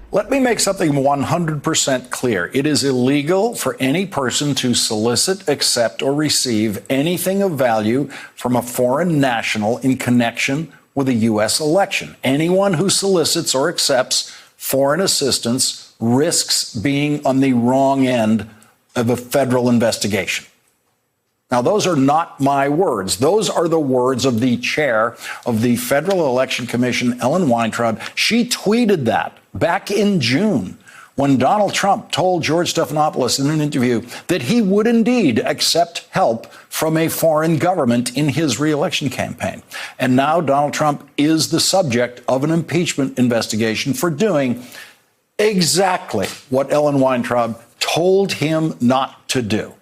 Let me make something 100% clear. It is illegal for any person to solicit, accept, or receive anything of value from a foreign national in connection with a U.S. election. Anyone who solicits or accepts foreign assistance risks being on the wrong end of a federal investigation. Now, those are not my words. Those are the words of the chair of the Federal Election Commission, Ellen Weintraub. She tweeted that back in June when Donald Trump told George Stephanopoulos in an interview that he would indeed accept help from a foreign government in his reelection campaign. And now Donald Trump is the subject of an impeachment investigation for doing exactly what Ellen Weintraub told him not to do.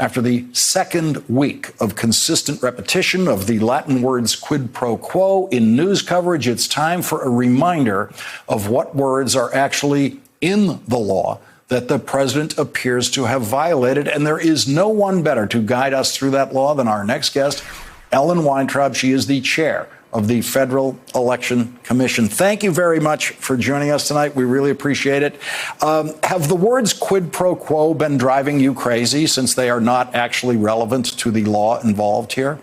After the second week of consistent repetition of the Latin words quid pro quo in news coverage, it's time for a reminder of what words are actually in the law that the president appears to have violated. And there is no one better to guide us through that law than our next guest, Ellen Weintraub. She is the chair of the Federal Election Commission. Thank you very much for joining us tonight. We really appreciate it. Have the words quid pro quo been driving you crazy since they are not actually relevant to the law involved here?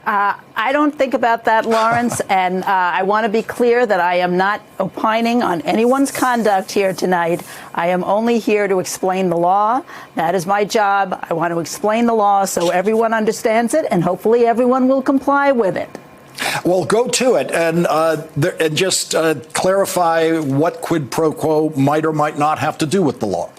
I don't think about that, Lawrence, and I want to be clear that I am not opining on anyone's conduct here tonight. I am only here to explain the law. That is my job. I want to explain the law so everyone understands it, and hopefully everyone will comply with it. Well, go to it and just clarify what quid pro quo might or might not have to do with the law.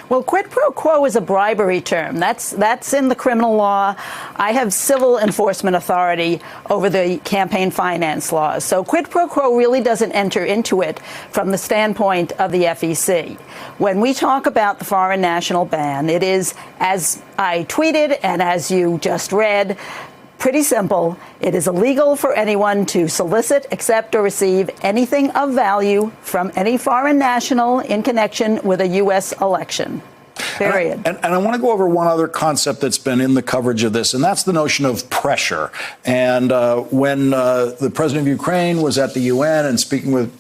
Well, quid pro quo is a bribery term. That's in the criminal law. I have civil enforcement authority over the campaign finance laws. So quid pro quo really doesn't enter into it from the standpoint of the FEC. When we talk about the foreign national ban, it is, as I tweeted and as you just read, pretty simple. It is illegal for anyone to solicit, accept, or receive anything of value from any foreign national in connection with a U.S. election. Period. And I want to go over one other concept that's been in the coverage of this, and that's the notion of pressure. And when the president of Ukraine was at the UN and speaking with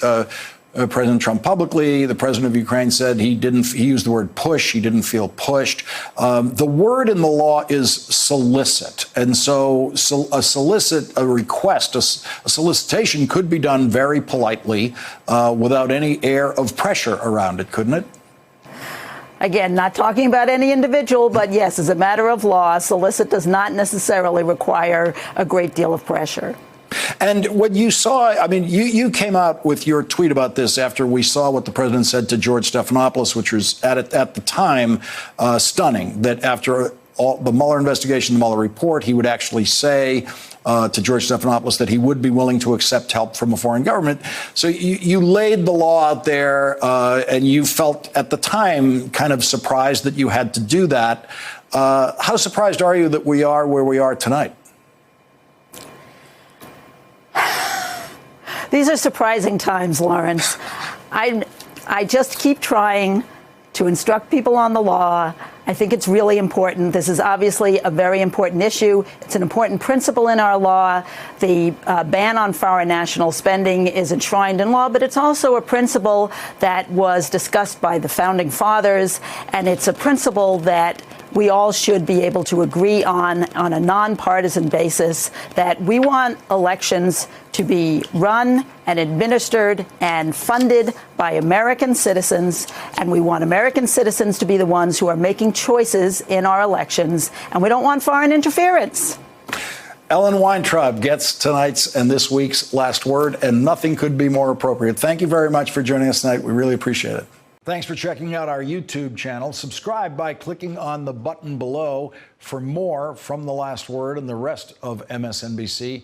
President Trump publicly, the president of Ukraine said he used the word push. He didn't feel pushed. The word in the law is solicit. And so a request, a solicitation could be done very politely without any air of pressure around it, couldn't it? Again, not talking about any individual, but yes, as a matter of law, solicit does not necessarily require a great deal of pressure. And what you saw, I mean, you came out with your tweet about this after we saw what the president said to George Stephanopoulos, which was at the time stunning, that after all the Mueller investigation, the Mueller report, he would actually say to George Stephanopoulos that he would be willing to accept help from a foreign government. So you laid the law out there and you felt at the time kind of surprised that you had to do that. How surprised are you that we are where we are tonight? These are surprising times, Lawrence. I just keep trying to instruct people on the law. I think it's really important. This is obviously a very important issue. It's an important principle in our law. The ban on foreign national spending is enshrined in law, but it's also a principle that was discussed by the founding fathers, and it's a principle that we all should be able to agree on a nonpartisan basis, that we want elections to be run and administered and funded by American citizens, and we want American citizens to be the ones who are making choices in our elections, and we don't want foreign interference. Ellen Weintraub gets tonight's and this week's last word, and nothing could be more appropriate. Thank you very much for joining us tonight. We really appreciate it. Thanks for checking out our YouTube channel. Subscribe by clicking on the button below for more from The Last Word and the rest of MSNBC.